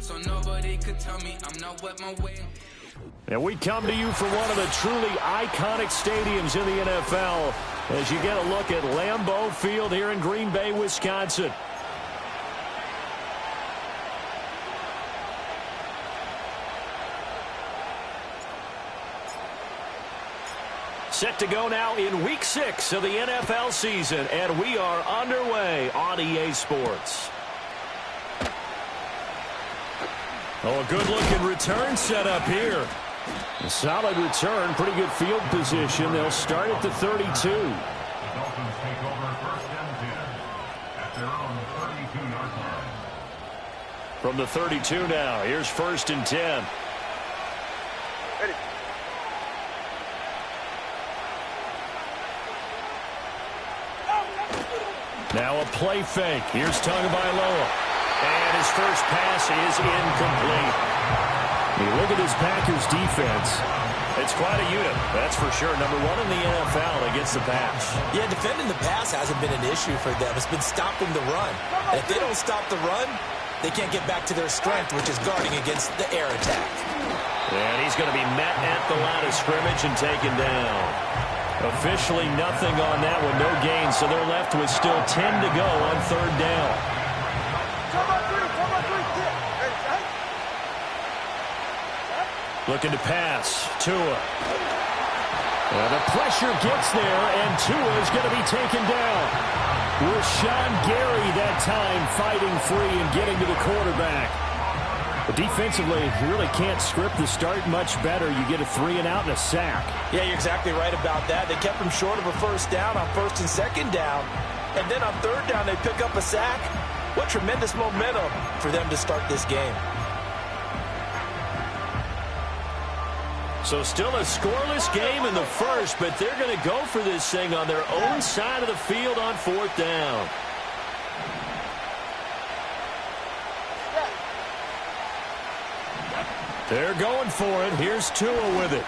so nobody could tell me I'm not with my way. And we come to you from one of the truly iconic stadiums in the NFL as you get a look at Lambeau Field here in Green Bay, Wisconsin. Set to go now in Week 6 of the NFL season, and we are underway on EA Sports. Oh, a good-looking return set up here. A solid return, pretty good field position. They'll start at the 32. The Dolphins take over first and 10 at their own 32-yard line. From the 32 now, here's first and 10. Ready. Now a play fake. Here's Tagovailoa. And his first pass is incomplete. You look at this Packers defense. It's quite a unit, that's for sure. Number one in the NFL against the pass. Yeah, defending the pass hasn't been an issue for them. It's been stopping the run. And if they don't stop the run, they can't get back to their strength, which is guarding against the air attack. And he's going to be met at the line of scrimmage and taken down. Officially nothing on that one, no gain, so they're left with still 10 to go on third down. Looking to pass. Tua. The pressure gets there, and Tua is going to be taken down. Rashawn Gary that time fighting free and getting to the quarterback. But defensively, you really can't script the start much better. You get a 3 and out and a sack. Yeah, you're exactly right about that. They kept him short of a first down on first and second down. And then on third down, they pick up a sack. What tremendous momentum for them to start this game. So still a scoreless game in the first, but they're going to go for this thing on their own side of the field on fourth down. They're going for it. Here's Tua with it.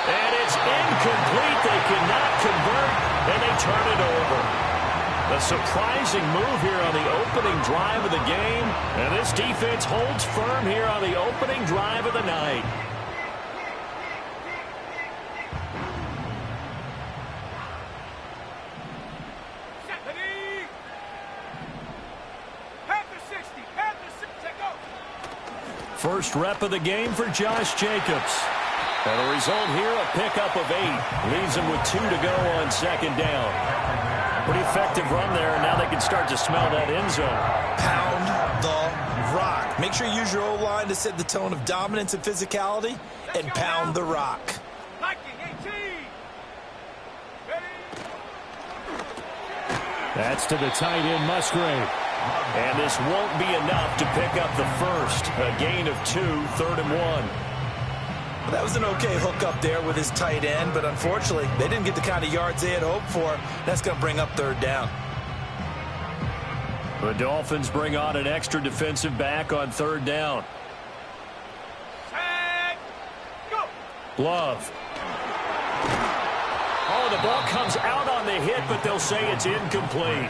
And it's incomplete. They cannot convert, and they turn it over. A surprising move here on the opening drive of the game, and this defense holds firm here on the opening drive of the night. First rep of the game for Josh Jacobs. And the result here, a pickup of 8. Leaves him with 2 to go on second down. Pretty effective run there, and now they can start to smell that end zone. Pound the rock. Make sure you use your O-line to set the tone of dominance and physicality, and pound the rock. That's to the tight end, Musgrave. And this won't be enough to pick up the first. A gain of 2, 3rd and 1. Well, that was an okay hook up there with his tight end, but unfortunately, they didn't get the kind of yards they had hoped for. That's going to bring up third down. The Dolphins bring on an extra defensive back on third down. Love. Oh, the ball comes out on the hit, but they'll say it's incomplete.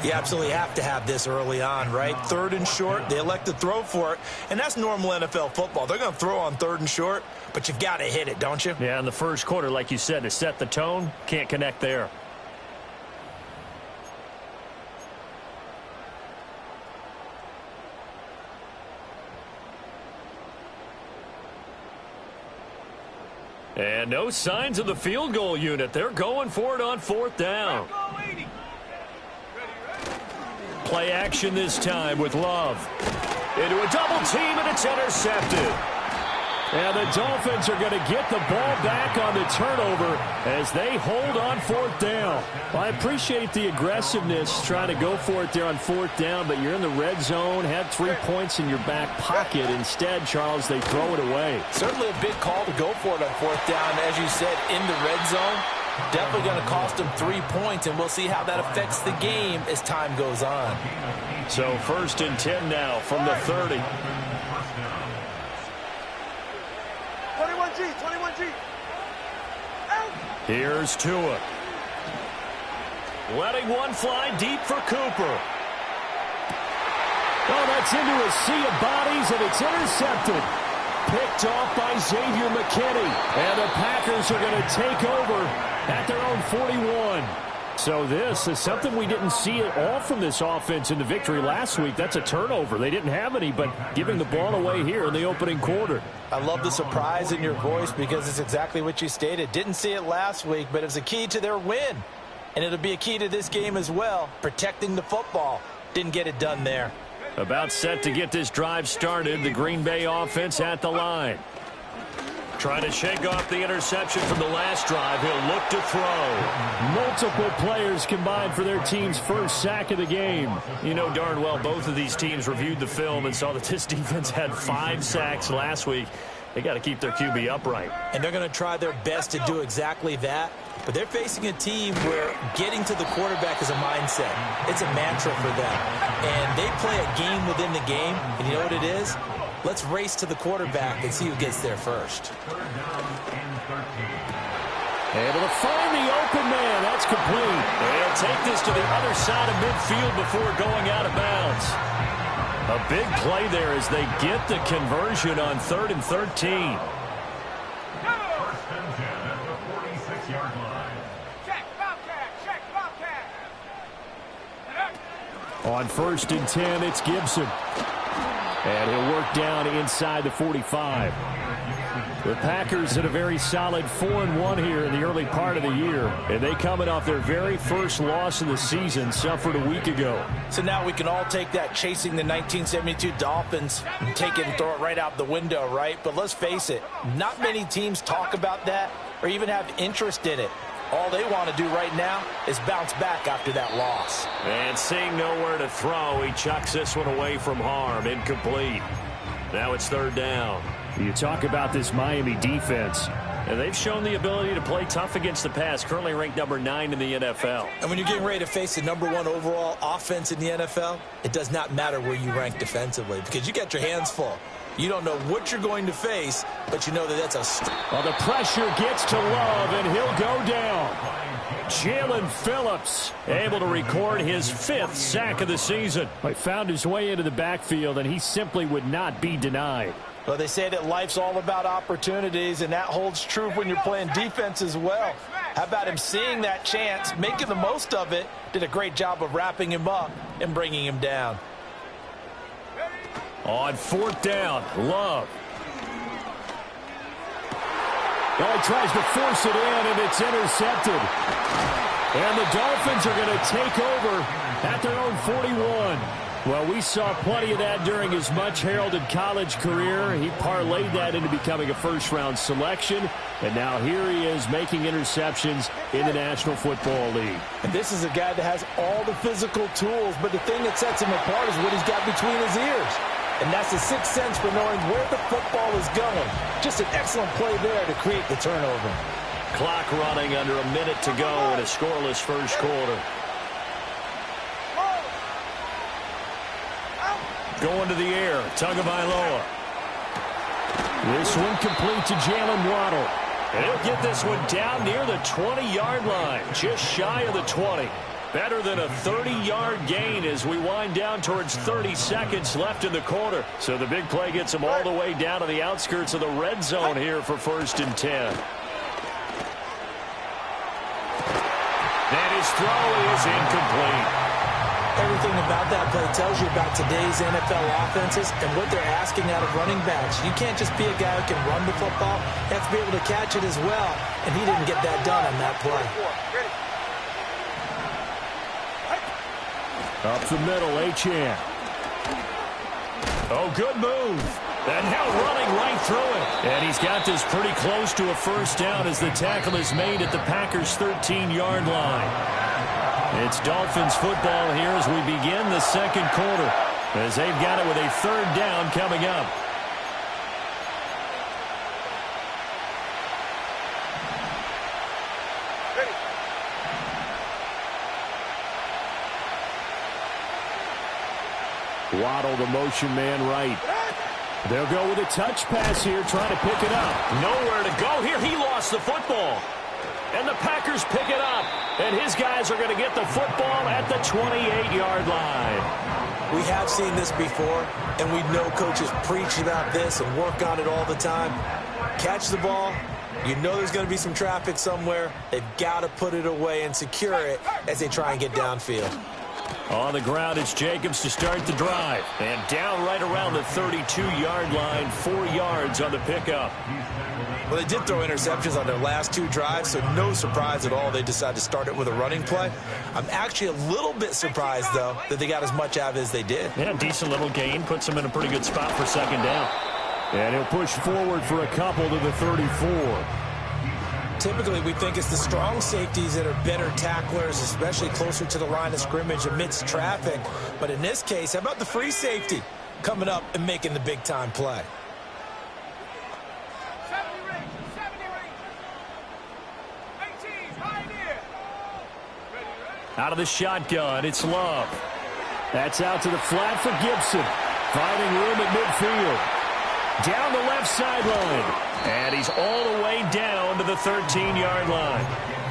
You absolutely have to have this early on, right? 3rd and short, they elect to throw for it, and that's normal NFL football. They're going to throw on 3rd and short, but you've got to hit it, don't you? Yeah, in the first quarter, like you said, to set the tone, can't connect there. And no signs of the field goal unit. They're going for it on fourth down. Play action this time with Love. Into a double team, and it's intercepted. And the Dolphins are going to get the ball back on the turnover as they hold on fourth down. Well, I appreciate the aggressiveness trying to go for it there on fourth down, but you're in the red zone, had 3 points in your back pocket. Instead, Charles, they throw it away. Certainly a big call to go for it on fourth down. As you said, in the red zone, definitely going to cost them 3 points, and we'll see how that affects the game as time goes on. So 1st and 10 now from the 30. 21G. Here's Tua. Letting one fly deep for Cooper. Oh, that Gets into a sea of bodies, and it's intercepted. Picked off by Xavier McKinney. And the Packers are going to take over at their own 41. So this is something we didn't see at all from this offense in the victory last week. That's a turnover. They didn't have any, but giving the ball away here in the opening quarter. I love the surprise in your voice because it's exactly what you stated. Didn't see it last week, but it was a key to their win. And it'll be a key to this game as well, protecting the football. Didn't get it done there. About set to get this drive started. The Green Bay offense at the line. Trying to shake off the interception from the last drive. He'll look to throw. Multiple players combined for their team's first sack of the game. You know darn well both of these teams reviewed the film and saw that this defense had 5 sacks last week. They got to keep their QB upright. And they're going to try their best to do exactly that. But they're facing a team where getting to the quarterback is a mindset. It's a mantra for them. And they play a game within the game. And you know what it is? Let's race to the quarterback and see who gets there first. Able to find the open man. That's complete. They'll take this to the other side of midfield before going out of bounds. A big play there as they get the conversion on 3rd and 13. On 1st and 10, it's Gibson. And he'll work down inside the 45. The Packers had a very solid 4-1 here in the early part of the year. And they coming off their very first loss of the season, suffered a week ago. So now we can all take that chasing the 1972 Dolphins and take it and throw it right out the window, right? But let's face it, not many teams talk about that or even have interest in it. All they want to do right now is bounce back after that loss. And seeing nowhere to throw, he chucks this one away from harm. Incomplete. Now it's 3rd down. You talk about this Miami defense, and they've shown the ability to play tough against the pass, currently ranked number 9 in the NFL. And when you're getting ready to face the #1 overall offense in the NFL, it does not matter where you rank defensively because you got your hands full. You don't know what you're going to face, but you know that that's a... Well, the pressure gets to Love, and he'll go down. Jalen Phillips able to record his 5th sack of the season. He found his way into the backfield, and he simply would not be denied. Well, they say that life's all about opportunities, and that holds true when you're playing defense as well. How about him seeing that chance, making the most of it, did a great job of wrapping him up and bringing him down. On 4th down, Love. Well, he tries to force it in, and it's intercepted. And the Dolphins are going to take over at their own 41. Well, we saw plenty of that during his much-heralded college career. He parlayed that into becoming a first-round selection, and now here he is making interceptions in the National Football League. And this is a guy that has all the physical tools, but the thing that sets him apart is what he's got between his ears. And that's the sixth sense for knowing where the football is going. Just an excellent play there to create the turnover. Clock running under a minute to go in a scoreless first quarter. Going to the air, Tagovailoa. This one complete to Jalen Waddle. And he'll get this one down near the 20-yard line, just shy of the 20. Better than a 30-yard gain as we wind down towards 30 seconds left in the quarter. So the big play gets him all the way down to the outskirts of the red zone here for 1st and 10. And his throw is incomplete. Everything about that play tells you about today's NFL offenses and what they're asking out of running backs. You can't just be a guy who can run the football. You have to be able to catch it as well, and he didn't get that done on that play. Up the middle, Achane. Oh, good move. And now running right through it. And he's got this pretty close to a first down as the tackle is made at the Packers' 13-yard line. It's Dolphins football here as we begin the second quarter, as they've got it with a 3rd down coming up. Waddle, the motion man right. They'll go with a touch pass here, trying to pick it up. Nowhere to go here. He lost the football. And the Packers pick it up. And his guys are going to get the football at the 28-yard line. We have seen this before, and we know coaches preach about this and work on it all the time. Catch the ball. You know there's going to be some traffic somewhere. They've got to put it away and secure it as they try and get downfield. On the ground, it's Jacobs to start the drive. And down right around the 32-yard line, 4 yards on the pickup. Well, they did throw interceptions on their last 2 drives, so no surprise at all they decided to start it with a running play. I'm actually a little bit surprised, though, that they got as much out of it as they did. Yeah, decent little gain. Puts them in a pretty good spot for second down. And he'll push forward for a couple to the 34. Typically, we think it's the strong safeties that are better tacklers, especially closer to the line of scrimmage amidst traffic. But in this case, how about the free safety coming up and making the big-time play? Out of the shotgun, it's Love. That's out to the flat for Gibson. Finding room at midfield. Down the left sideline. And he's all the way down to the 13-yard line.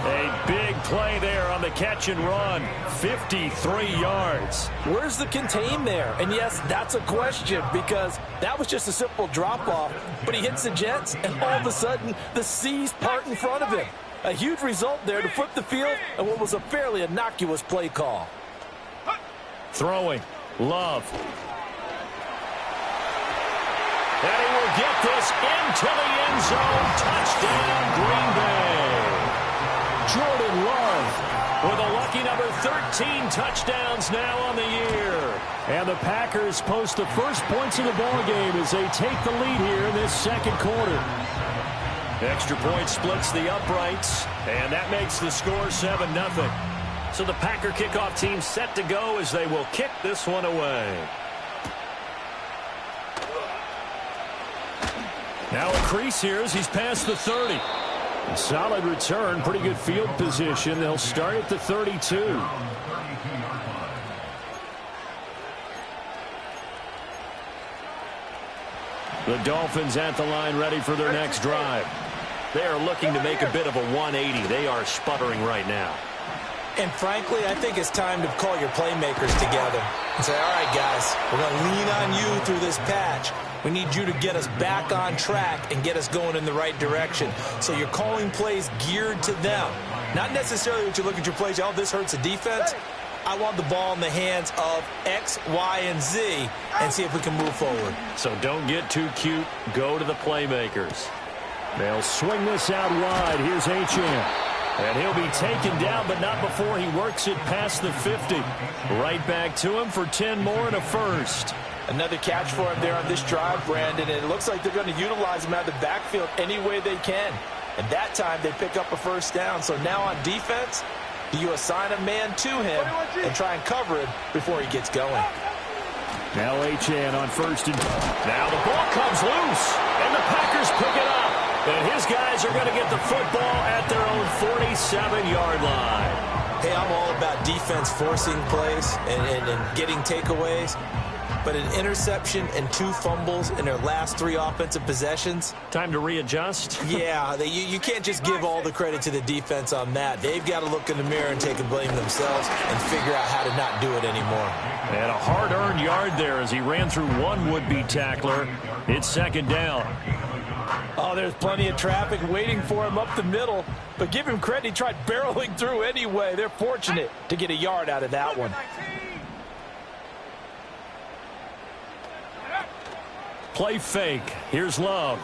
A big play there on the catch and run. 53 yards. Where's the contain there? And yes, that's a question because that was just a simple drop-off. But he hits the Jets, and all of a sudden, the seas part in front of him. A huge result there to flip the field and what was a fairly innocuous play call. Throwing. Love. And he will get this into the end zone. Touchdown, Green Bay. Jordan Love with a lucky number 13 touchdowns now on the year. And the Packers post the first points of the ball game as they take the lead here in this second quarter. Extra point splits the uprights, and that makes the score 7-0. So the Packer kickoff team set to go as they will kick this one away. Now a crease here as he's past the 30. A solid return, pretty good field position. They'll start at the 32. The Dolphins at the line ready for their next drive. They are looking to make a bit of a 180. They are sputtering right now. And frankly, I think it's time to call your playmakers together and say, all right, guys, we're going to lean on you through this patch. We need you to get us back on track and get us going in the right direction. So you're calling plays geared to them. Not necessarily what you look at your plays, oh, this hurts the defense. I want the ball in the hands of X, Y, and Z and see if we can move forward. So don't get too cute. Go to the playmakers. They'll swing this out wide. Here's Achane. And he'll be taken down, but not before he works it past the 50. Right back to him for 10 more and a first. Another catch for him there on this drive, Brandon, and it looks like they're going to utilize him out of the backfield any way they can. And that time they pick up a first down. So now on defense, you assign a man to him and try and cover him before he gets going. Now Achane on first and now the ball comes loose, and the Packers pick it up. And his guys are going to get the football at their own 47-yard line. Hey, I'm all about defense forcing plays and getting takeaways. But an interception and 2 fumbles in their last 3 offensive possessions. Time to readjust? Yeah, you can't just give all the credit to the defense on that. They've got to look in the mirror and take a blame themselves and figure out how to not do it anymore. And a hard-earned yard there as he ran through one would-be tackler. It's second down. Oh, there's plenty of traffic waiting for him up the middle. But give him credit, he tried barreling through anyway. They're fortunate to get a yard out of that one. Play fake. Here's Love.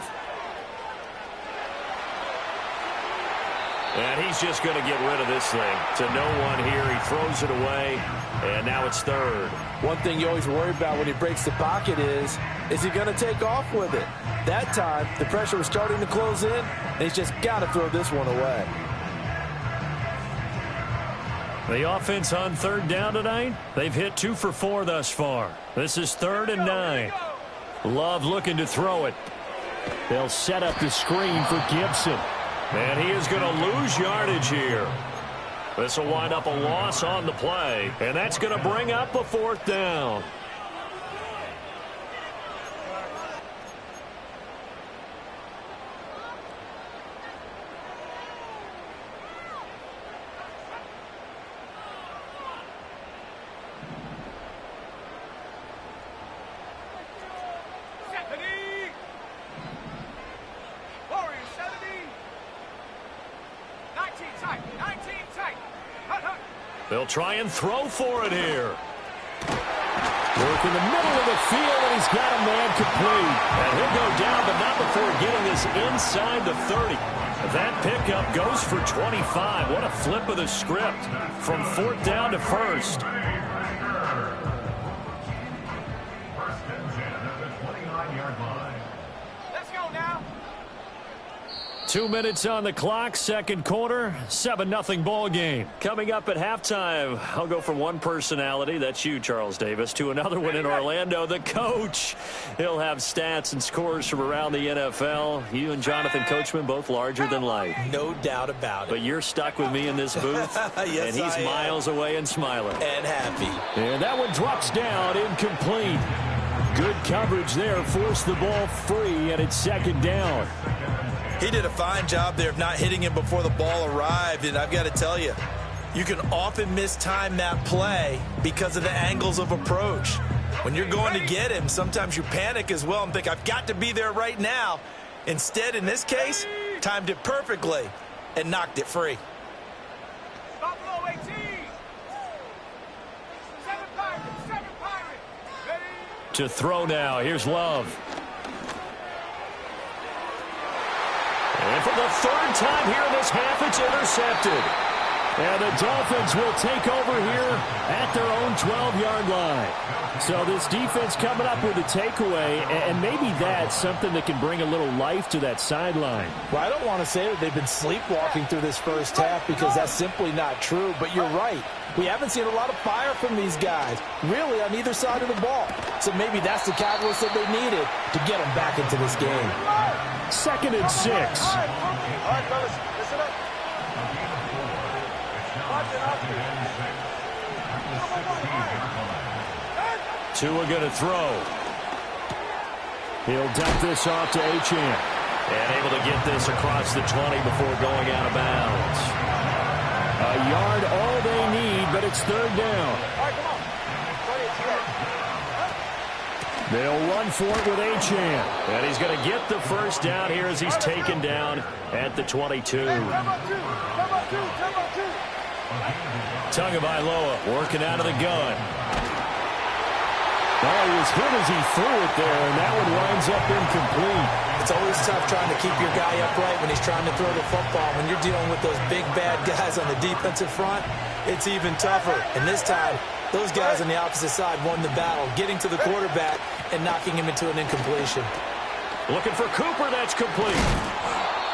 And he's just going to get rid of this thing. To no one here. He throws it away. And now it's third. One thing you always worry about when he breaks the pocket is he going to take off with it? That time, the pressure was starting to close in, and he's just got to throw this one away. The offense on third down tonight, they've hit 2 for 4 thus far. This is 3rd and 9. Love looking to throw it. They'll set up the screen for Gibson. And he is going to lose yardage here. This will wind up a loss on the play. And that's going to bring up a 4th down. They'll try and throw for it here. Work in the middle of the field, and he's got a man complete. And he'll go down, but not before getting this inside the 30. That pickup goes for 25. What a flip of the script from 4th down to 1st. First and 10 at the 29-yard line. Let's go now. 2 minutes on the clock, second quarter, 7-0 ball game. Coming up at halftime, I'll go from one personality, that's you, Charles Davis, to another one in Orlando, the coach. He'll have stats and scores from around the NFL. You and Jonathan Coachman both larger than life. No doubt about it. But you're stuck with me in this booth, yes, and he's miles away and smiling. And happy. And that one drops down, incomplete. Good coverage there, forced the ball free, and it's second down. He did a fine job there of not hitting him before the ball arrived, and I've got to tell you, you can often mistime that play because of the angles of approach. When you're going to get him, sometimes you panic as well and think, I've got to be there right now. Instead, in this case, timed it perfectly and knocked it free. Stop low, 18. 7 Pirates, 7 Pirates. Ready? To throw now, here's Love. And for the 3rd time here in this half, it's intercepted. And the Dolphins will take over here at their own 12-yard line. So this defense coming up with a takeaway, and maybe that's something that can bring a little life to that sideline. Well, I don't want to say that they've been sleepwalking through this first half because that's simply not true, but you're right. We haven't seen a lot of fire from these guys, really, on either side of the ball. So maybe that's the catalyst that they needed to get them back into this game. 2nd and 6. All right, fellas, listen up. Tua going to throw. He'll dump this off to Achane. And able to get this across the 20 before going out of bounds. A yard all they need, but it's 3rd down. All right, come on. They'll run for it with Achane. And he's going to get the first down here as he's taken down at the 22. Tagovailoa working out of the gun. Oh, he was hit as he threw it there, and that one winds up incomplete. It's always tough trying to keep your guy upright when he's trying to throw the football. When you're dealing with those big, bad guys on the defensive front, it's even tougher. And this time, those guys on the opposite side won the battle, getting to the quarterback and knocking him into an incompletion. Looking for Cooper, that's complete.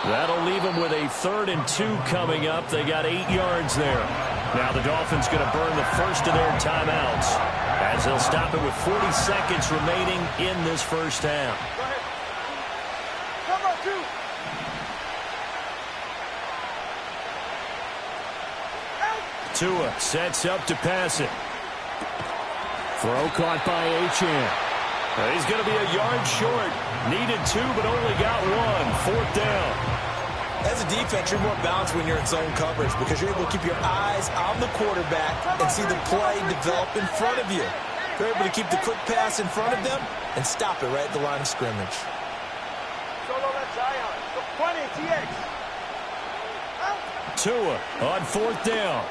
That'll leave him with a 3rd and 2 coming up. They got 8 yards there. Now the Dolphins going to burn the first of their timeouts as they'll stop it with 40 seconds remaining in this first half. Tua sets up to pass it. Throw caught by Achane. He's going to be a yard short. Needed 2, but only got 1. 4th down. As a defense, you're more balanced when you're in zone coverage because you're able to keep your eyes on the quarterback and see the play develop in front of you. You're able to keep the quick pass in front of them and stop it right at the line of scrimmage. Tua on 4th down.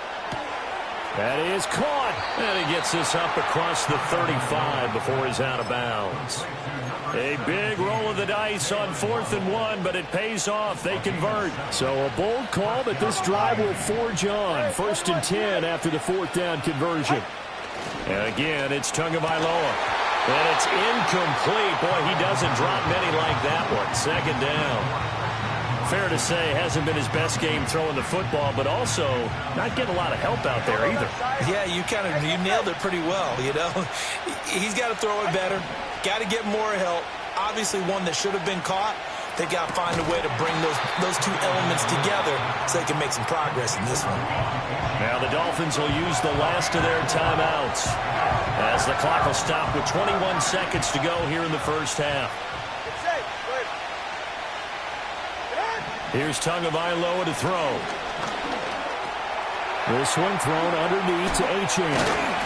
That is caught. And he gets this up across the 35 before he's out of bounds. A big roll of the dice on 4th and 1, but it pays off. They convert. So a bold call, but this drive will forge on. 1st and 10 after the 4th down conversion. And again, it's Tagovailoa. And it's incomplete. Boy, he doesn't drop many like that one. 2nd down. Fair to say, hasn't been his best game throwing the football, but also not getting a lot of help out there either. Yeah, you nailed it pretty well, you know. He's got to throw it better. Got to get more help. Obviously one that should have been caught. They got to find a way to bring those two elements together so they can make some progress in this one. Now the Dolphins will use the last of their timeouts as the clock will stop with 21 seconds to go here in the first half. Here's Tagovailoa to throw. This one thrown underneath to Achane.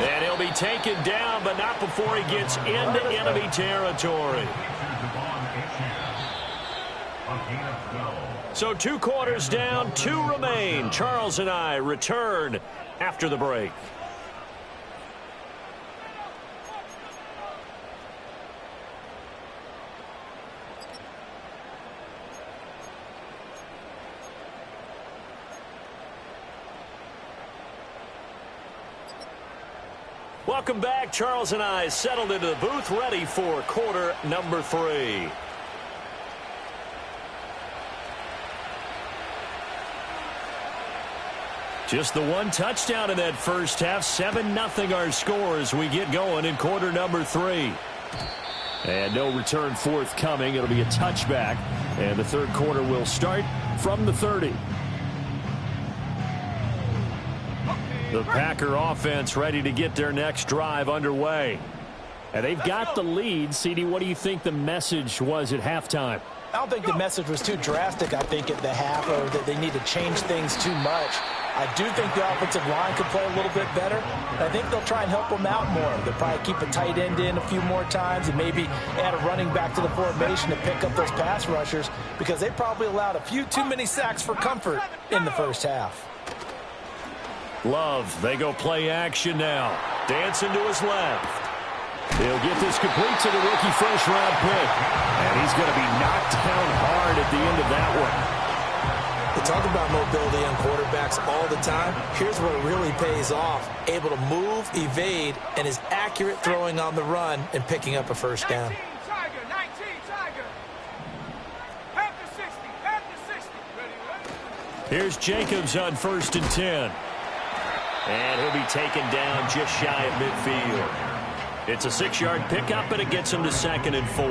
And he'll be taken down, but not before he gets into enemy territory. A gain of 12. So 2 quarters down, 2 remain. Charles and I return after the break. Welcome back. Charles and I settled into the booth, ready for quarter number 3. Just the 1 touchdown in that first half. 7-0 our score as we get going in quarter number 3. And no return forthcoming. It'll be a touchback. And the third quarter will start from the 30. The Packer offense ready to get their next drive underway. And they've got the lead. CD, what do you think the message was at halftime? I don't think the message was too drastic, I think, at the half, or that they need to change things too much. I do think the offensive line could play a little bit better. I think they'll try and help them out more. They'll probably keep a tight end in a few more times and maybe add a running back to the formation to pick up those pass rushers, because they probably allowed a few too many sacks for comfort in the first half. Love, they go play action now. Dancing to his left. He'll get this complete to the rookie first-round pick. And he's going to be knocked down hard at the end of that one. They talk about mobility on quarterbacks all the time. Here's where it really pays off. Able to move, evade, and is accurate throwing on the run and picking up a first down. 19 Tiger. Half to 60. Half to 60. Ready? Here's Jacobs on 1st and 10. And he'll be taken down just shy of midfield. It's a 6-yard pickup, and it gets him to 2nd and 4.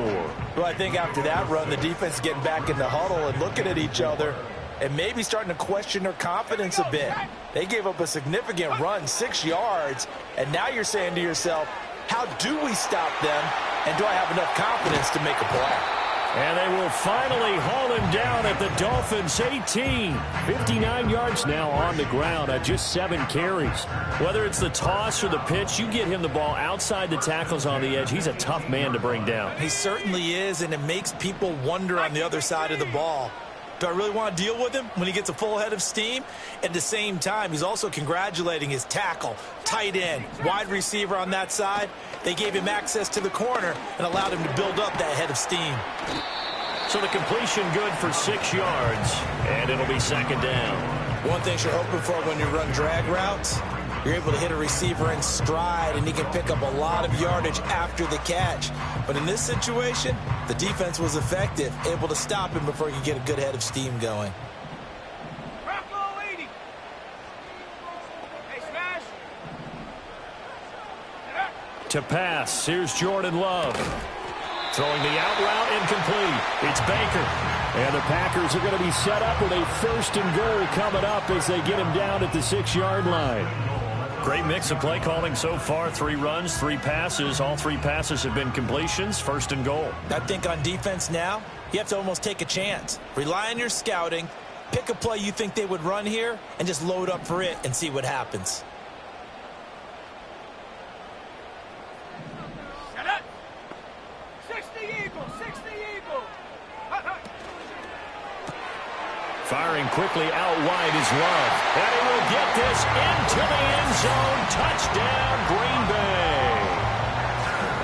Well, I think after that run, the defense is getting back in the huddle and looking at each other and maybe starting to question their confidence a bit. They gave up a significant run, 6 yards, and now you're saying to yourself, how do we stop them, and do I have enough confidence to make a play? And they will finally haul him down at the Dolphins' 18. 59 yards now on the ground at just 7 carries. Whether it's the toss or the pitch, you get him the ball outside the tackles on the edge. He's a tough man to bring down. He certainly is, and it makes people wonder on the other side of the ball. Do I really want to deal with him when he gets a full head of steam? At the same time, he's also congratulating his tackle, tight end, wide receiver on that side. They gave him access to the corner and allowed him to build up that head of steam. So the completion good for 6 yards, and it'll be 2nd down. One thing you're hoping for when you run drag routes, you're able to hit a receiver in stride, and he can pick up a lot of yardage after the catch. But in this situation, the defense was effective, able to stop him before he could get a good head of steam going. Rock low 80. Hey, smash. To pass, here's Jordan Love. Throwing the out route, incomplete. It's Baker. And the Packers are going to be set up with a 1st and goal coming up as they get him down at the 6-yard line. Great mix of play calling so far. 3 runs, 3 passes. All 3 passes have been completions. 1st and goal. I think on defense now, you have to almost take a chance. Rely on your scouting. Pick a play you think they would run here and just load up for it and see what happens. Shut up. 60 Eagle. 60 Eagle. Firing quickly out wide is Love. And he will get this into the end zone. Touchdown, Green Bay.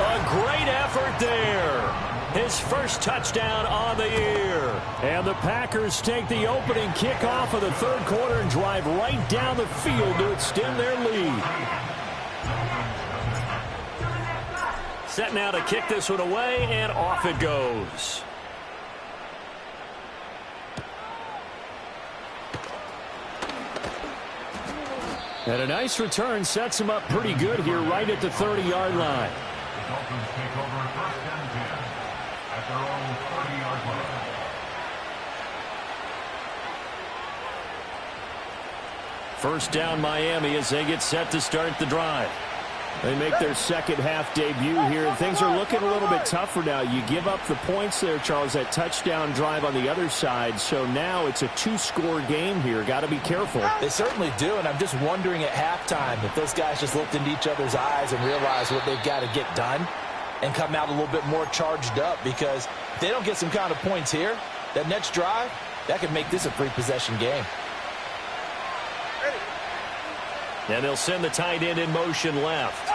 A great effort there. His first touchdown on the year. And the Packers take the opening kickoff of the third quarter and drive right down the field to extend their lead. Set now to kick this one away, and off it goes. And a nice return sets him up pretty good here right at the 30-yard line. The Dolphins take over 1st and 10 at their own 30-yard line. First down Miami as they get set to start the drive. They make their second half debut here, and things are looking a little bit tougher now. You give up the points there, Charles, that touchdown drive on the other side. So now it's a 2-score game here. Got to be careful. They certainly do, and I'm just wondering at halftime if those guys just looked into each other's eyes and realized what they've got to get done and come out a little bit more charged up, because if they don't get some kind of points here, that next drive, That could make this a free possession game. And they'll send the tight end in motion left.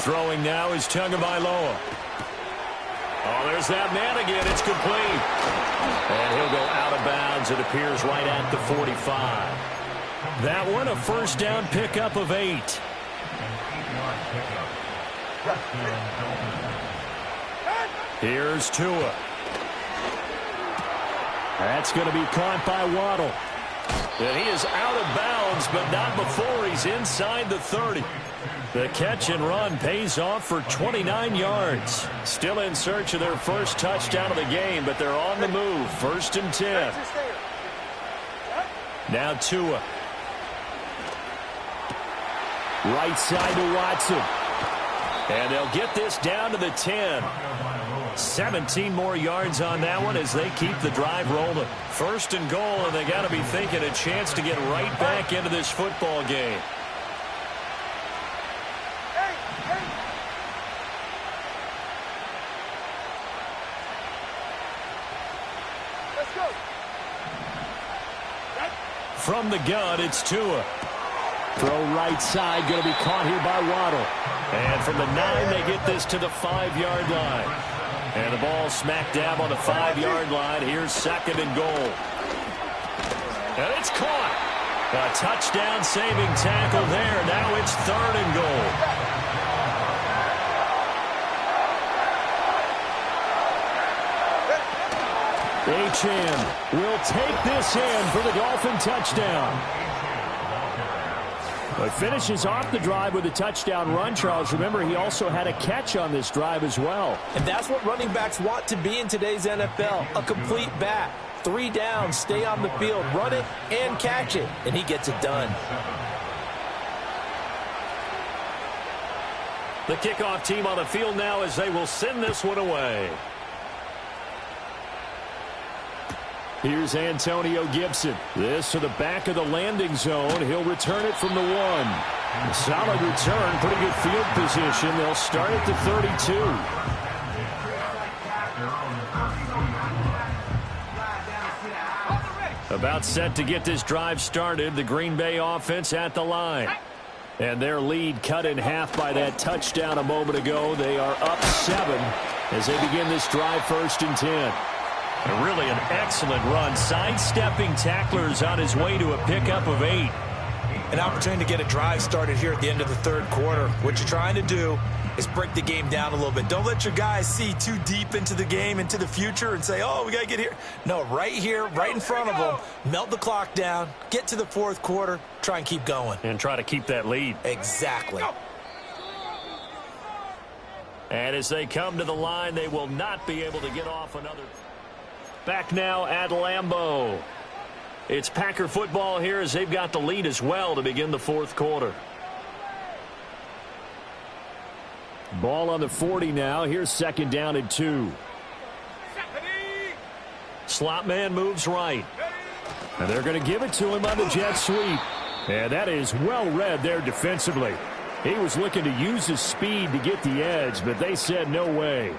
Throwing now is Tagovailoa. Oh, there's that man again. It's complete. And he'll go out of bounds. It appears right at the 45. That one, a first down pickup of 8. Here's Tua. That's going to be caught by Waddle. And he is out of bounds, but not before he's inside the 30. The catch and run pays off for 29 yards. Still in search of their first touchdown of the game, but they're on the move. 1st and 10. Now Tua. Right side to Watson. And they'll get this down to the 10. 17 more yards on that one as they keep the drive rolling. 1st and goal, and they got to be thinking a chance to get right back into this football game. Let's go. From the gun, it's Tua. Throw right side, going to be caught here by Waddle. And from the 9, they get this to the 5-yard line. And the ball smack dab on the 5-yard line. Here's 2nd and goal. And it's caught. A touchdown saving tackle there. Now it's 3rd and goal. Achane will take this in for the Dolphin touchdown. But finishes off the drive with a touchdown run, Charles. Remember, he also had a catch on this drive as well. And that's what running backs want to be in today's NFL, a complete back. 3 downs, stay on the field, run it, and catch it. And he gets it done. The kickoff team on the field now as they will send this one away. Here's Antonio Gibson. This to the back of the landing zone. He'll return it from the 1. A solid return. Pretty good field position. They'll start at the 32. About set to get this drive started. The Green Bay offense at the line. And their lead cut in half by that touchdown a moment ago. They are up 7 as they begin this drive 1st and 10. And really an excellent run. Sidestepping tacklers on his way to a pickup of 8. An opportunity to get a drive started here at the end of the 3rd quarter. What you're trying to do is break the game down a little bit. Don't let your guys see too deep into the game, into the future, and say, oh, we got to get here. No, right here, right in front of them. Melt the clock down, get to the 4th quarter, try and keep going. And try to keep that lead. Exactly. And as they come to the line, they will not be able to get off another. Back now at Lambeau. It's Packer football here as they've got the lead as well to begin the 4th quarter. Ball on the 40 now. Here's 2nd down and 2. Slot man moves right. And they're going to give it to him on the jet sweep. And that is well read there defensively. He was looking to use his speed to get the edge, but they said no way.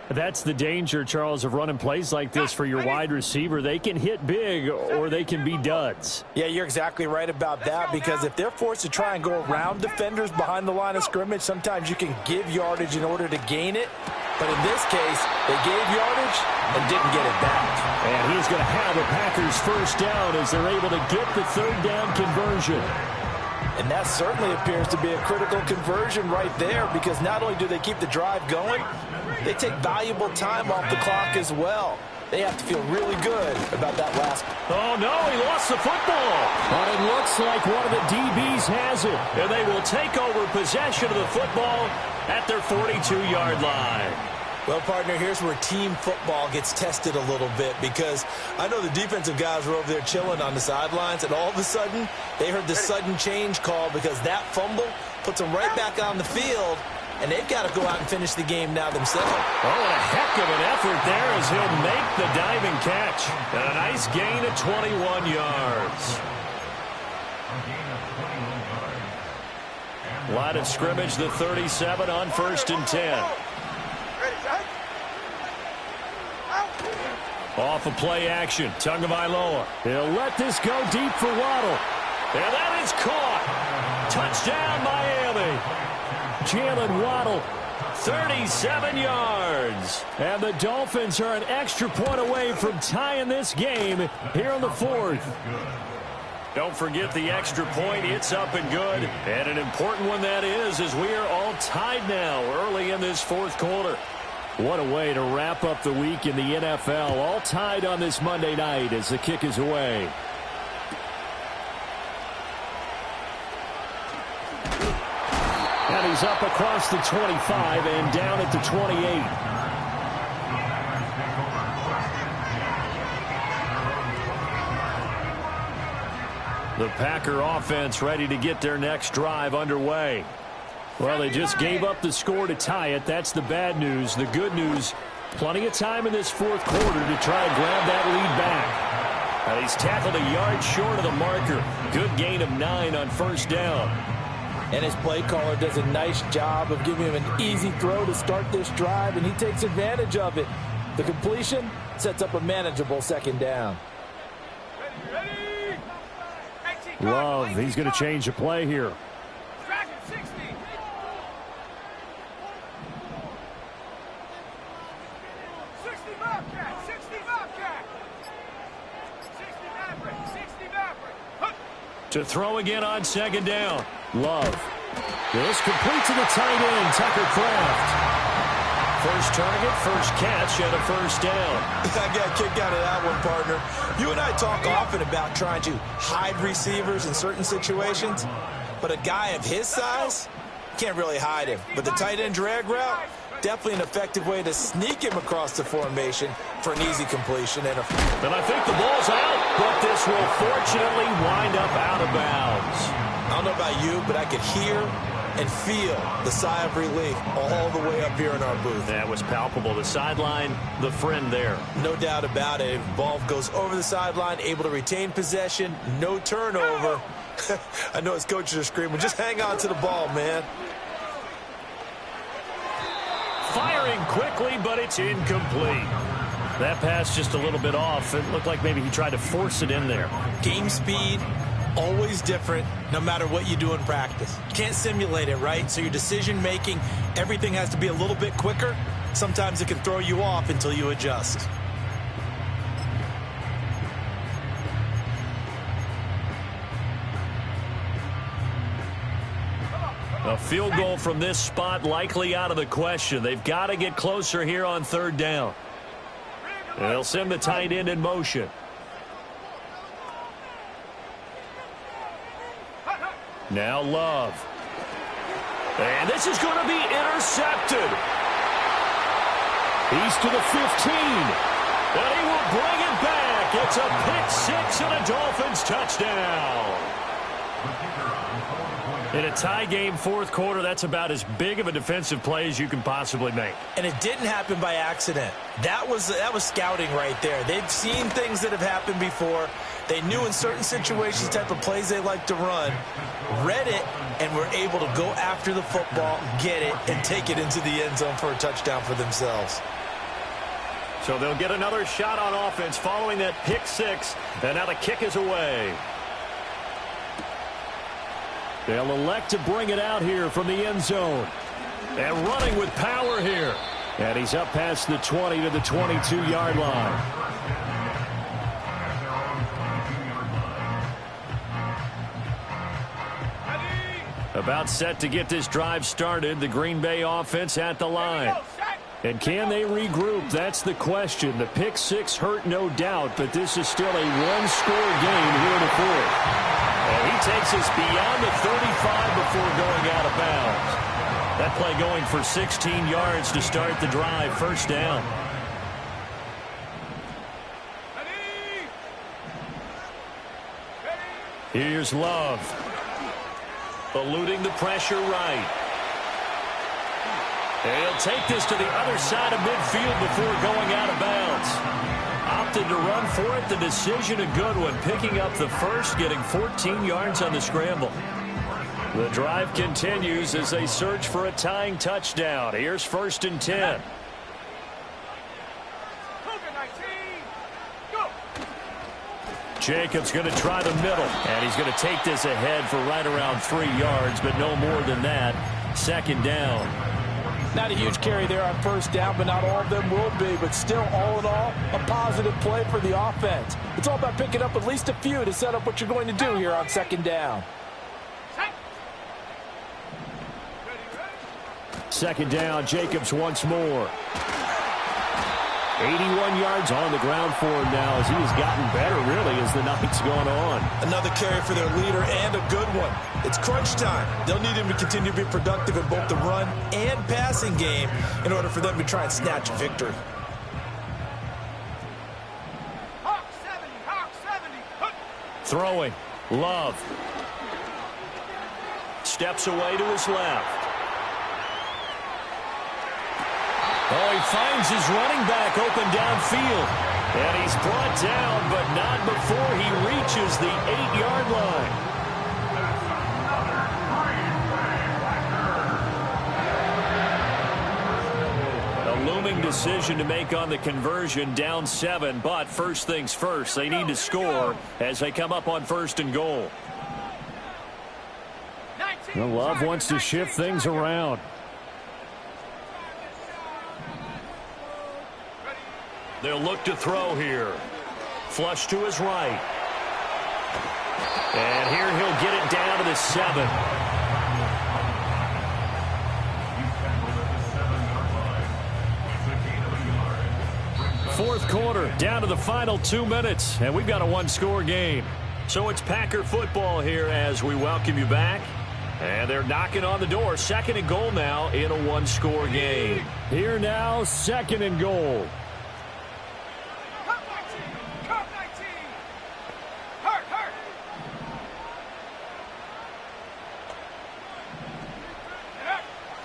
That's the danger, Charles, of running plays like this for your wide receiver. They can hit big or they can be duds. Yeah, you're exactly right about that, because if they're forced to try and go around defenders behind the line of scrimmage, sometimes you can give yardage in order to gain it. But in this case, they gave yardage and didn't get it back. And he's going to have a Packers first down as they're able to get the 3rd down conversion. And that certainly appears to be a critical conversion right there, because not only do they keep the drive going, they take valuable time off the clock as well. They have to feel really good about that last. Oh, no, he lost the football. But it looks like one of the DBs has it. And they will take over possession of the football at their 42-yard line. Well, partner, here's where team football gets tested a little bit, because I know the defensive guys were over there chilling on the sidelines, and all of a sudden they heard the sudden change call because that fumble puts them right back on the field, and they've got to go out and finish the game now themselves. Oh, and a heck of an effort there as he'll make the diving catch. And a nice gain of 21 yards. Line of scrimmage, the 37 on 1st and 10. Off of play action, Tagovailoa. He'll let this go deep for Waddle. And that is caught. Touchdown, Miami. Jalen Waddle, 37 yards. And the Dolphins are an extra point away from tying this game here in the fourth. Don't forget the extra point. It's up and good. And an important one that is, as we are all tied now early in this fourth quarter. What a way to wrap up the week in the NFL. All tied on this Monday night as the kick is away. And he's up across the 25 and down at the 28. The Packer offense ready to get their next drive underway. Well, they just gave up the score to tie it. That's the bad news. The good news, plenty of time in this fourth quarter to try to grab that lead back. And he's tackled a yard short of the marker. Good gain of 9 on first down. And his play caller does a nice job of giving him an easy throw to start this drive, and he takes advantage of it. The completion sets up a manageable second down. Love, he's going to change the play here. To throw again on second down. Love. This complete to the tight end, Tucker Kraft. First target, first catch, and a first down. I got a kick out of that one, partner. You and I talk often about trying to hide receivers in certain situations, but a guy of his size can't really hide him. But the tight end drag route, definitely an effective way to sneak him across the formation for an easy completion. And I think the ball's out, but this will fortunately wind up out of bounds. I don't know about you, but I could hear and feel the sigh of relief all the way up here in our booth. That was palpable. The sideline, the friend there. No doubt about it. Ball goes over the sideline, able to retain possession, no turnover. I know his coaches are screaming, just hang on to the ball, man. Firing quickly, but it's incomplete. That pass just a little bit off. It looked like maybe he tried to force it in there. Game speed, always different, no matter what you do in practice. You can't simulate it, right? So your decision-making, everything has to be a little bit quicker. Sometimes it can throw you off until you adjust. A field goal from this spot likely out of the question. They've got to get closer here on third down. They'll send the tight end in motion. Now Love. And this is going to be intercepted. He's to the 15. And he will bring it back. It's a pick 6 and a Dolphins touchdown. In a tie game fourth quarter, that's about as big of a defensive play as you can possibly make. And it didn't happen by accident. That was scouting right there. They've seen things that have happened before. They knew in certain situations the type of plays they like to run, read it, and were able to go after the football, get it, and take it into the end zone for a touchdown for themselves. So they'll get another shot on offense following that pick 6, and now the kick is away. They'll elect to bring it out here from the end zone. And running with power here. And he's up past the 20 to the 22-yard line. About set to get this drive started. The Green Bay offense at the line. And can they regroup? That's the question. The pick 6 hurt, no doubt, but this is still a one-score game here in the fourth. And he takes us beyond the 35 before going out of bounds. That play going for 16 yards to start the drive. First down. Here's Love. Eluding the pressure right. And he'll take this to the other side of midfield before going out of bounds. Opted to run for it. The decision a good one. Picking up the first, getting 14 yards on the scramble. The drive continues as they search for a tying touchdown. Here's 1st and 10. Jacobs going to try the middle, and he's going to take this ahead for right around 3 yards, but no more than that. Second down. Not a huge carry there on first down, but not all of them will be. But still, all in all, a positive play for the offense. It's all about picking up at least a few to set up what you're going to do here on second down. Second down, Jacobs once more. 81 yards on the ground for him now as he has gotten better, really, as the night's gone on. Another carry for their leader and a good one. It's crunch time. They'll need him to continue to be productive in both the run and passing game in order for them to try and snatch a victory. Hawk 70. Throwing. Love. Steps away to his left. Oh, he finds his running back open downfield. And he's brought down, but not before he reaches the 8-yard line. A looming decision to make on the conversion, down 7. But first things first, they need to score as they come up on 1st and goal. Well, Love wants to shift things around. They'll look to throw here. Flush to his right. And here he'll get it down to the 7. Fourth quarter, down to the final 2 minutes, and we've got a one-score game. So it's Packer football here as we welcome you back. And they're knocking on the door. 2nd and goal now in a one-score game. Here now, 2nd and goal.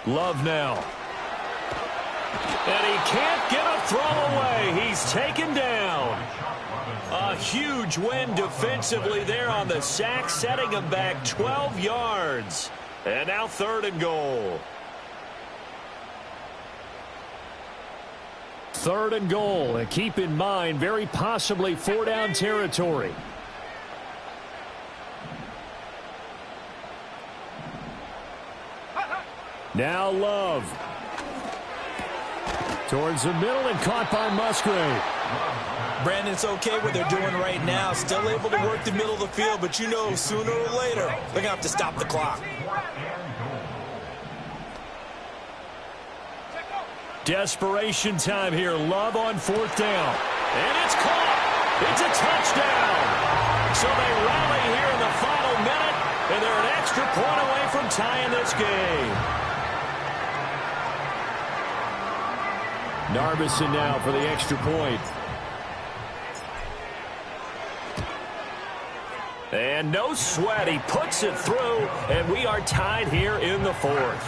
Love now. And he can't get a throw away. He's taken down. A huge win defensively there on the sack, setting him back 12 yards. And now 3rd and goal. 3rd and goal. And keep in mind, very possibly 4-down territory. Now Love. Towards the middle and caught by Musgrave. Brandon, it's okay what they're doing right now. Still able to work the middle of the field, but you know sooner or later they're going to have to stop the clock. Desperation time here. Love on 4th down. And it's caught. It's a touchdown. So they rally here in the final minute, and they're an extra point away from tying this game. Narbison now for the extra point. And no sweat. He puts it through, and we are tied here in the 4th.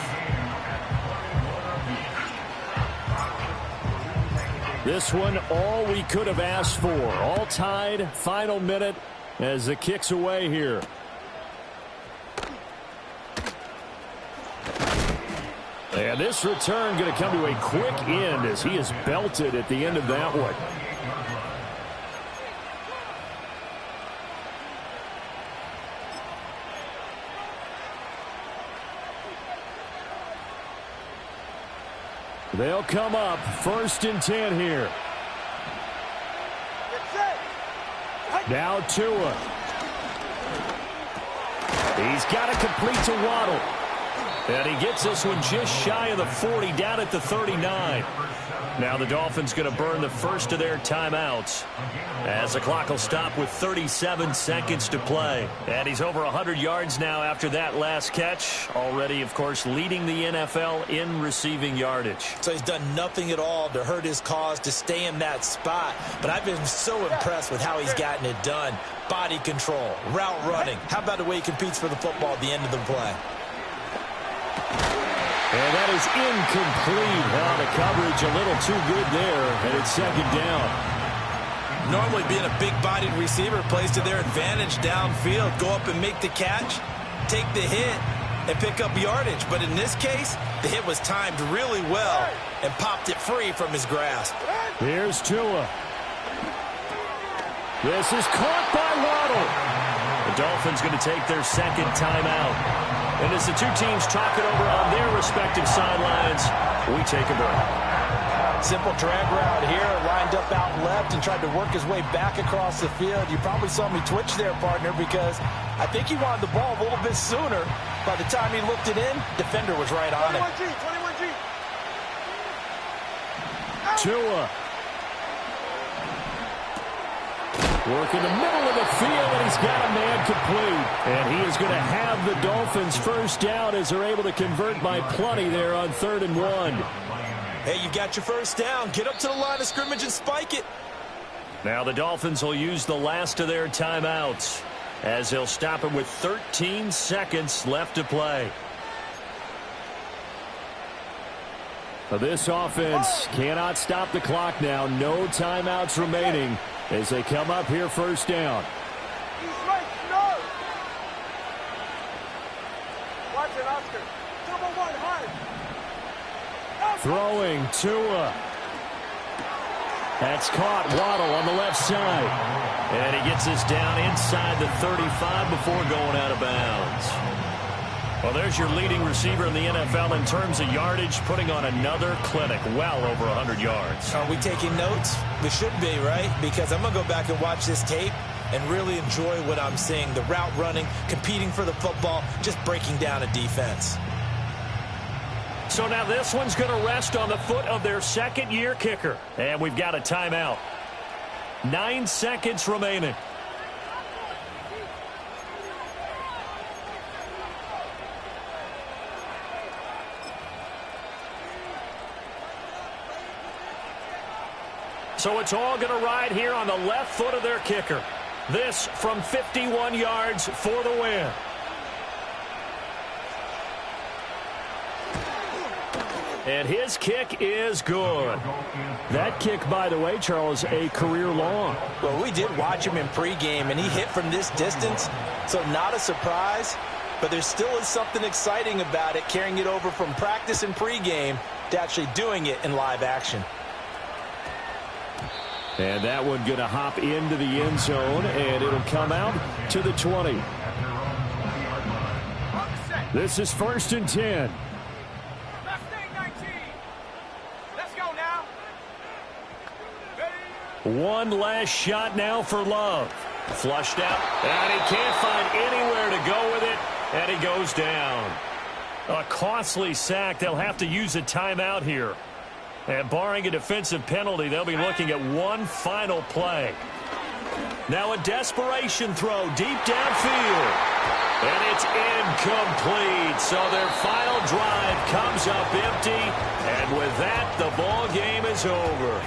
This one, all we could have asked for. All tied, final minute as the kick's away here. And this return going to come to a quick end as he is belted at the end of that one. They'll come up 1st and 10 here. Now Tua. He's got to complete to Waddle. And he gets this one just shy of the 40, down at the 39. Now the Dolphins going to burn the first of their timeouts as the clock will stop with 37 seconds to play. And he's over 100 yards now after that last catch. Already, of course, leading the NFL in receiving yardage. So he's done nothing at all to hurt his cause to stay in that spot. But I've been so impressed with how he's gotten it done. Body control, route running. How about the way he competes for the football at the end of the play? And that is incomplete. Well, the coverage a little too good there, and it's 2nd down. Normally being a big-bodied receiver plays to their advantage downfield. Go up and make the catch, take the hit, and pick up yardage. But in this case, the hit was timed really well and popped it free from his grasp. Here's Tua. This is caught by Waddle. The Dolphins going to take their second timeout. And as the two teams talk it over on their respective sidelines, we take a break. Simple drag route here, lined up out left and tried to work his way back across the field. You probably saw me twitch there, partner, because I think he wanted the ball a little bit sooner. By the time he looked it in, defender was right on him. 21G. Tua. Working the middle of the field, and he's got a man complete. And he is going to have the Dolphins first down as they're able to convert by plenty there on 3rd and 1. Hey, you got your first down. Get up to the line of scrimmage and spike it. Now the Dolphins will use the last of their timeouts as they'll stop him with 13 seconds left to play. This offense cannot stop the clock now. No timeouts remaining as they come up here first down. He's right, no. Watch it, Oscar. Double one, hard. Throwing Tua. That's caught. Waddle on the left side. And he gets this down inside the 35 before going out of bounds. Well, there's your leading receiver in the NFL in terms of yardage, putting on another clinic, well over 100 yards. Are we taking notes? We should be, right? Because I'm going to go back and watch this tape and really enjoy what I'm seeing. The route running, competing for the football, just breaking down a defense. So now this one's going to rest on the foot of their second-year kicker. And we've got a timeout. 9 seconds remaining. So it's all going to ride here on the left foot of their kicker. This from 51 yards for the win. And his kick is good. That kick, by the way, Charles, a career long. Well, we did watch him in pregame, and he hit from this distance, so not a surprise. But there still is something exciting about it, carrying it over from practice and pregame to actually doing it in live action. And that one going to hop into the end zone, and it'll come out to the 20. This is 1st and 10. Left thing, 19. Let's go now. Ready? One last shot now for Love. Flushed out, and he can't find anywhere to go with it, and he goes down. A costly sack. They'll have to use a timeout here. And barring a defensive penalty, they'll be looking at one final play. Now a desperation throw deep downfield. And it's incomplete. So their final drive comes up empty. And with that, the ball game is over.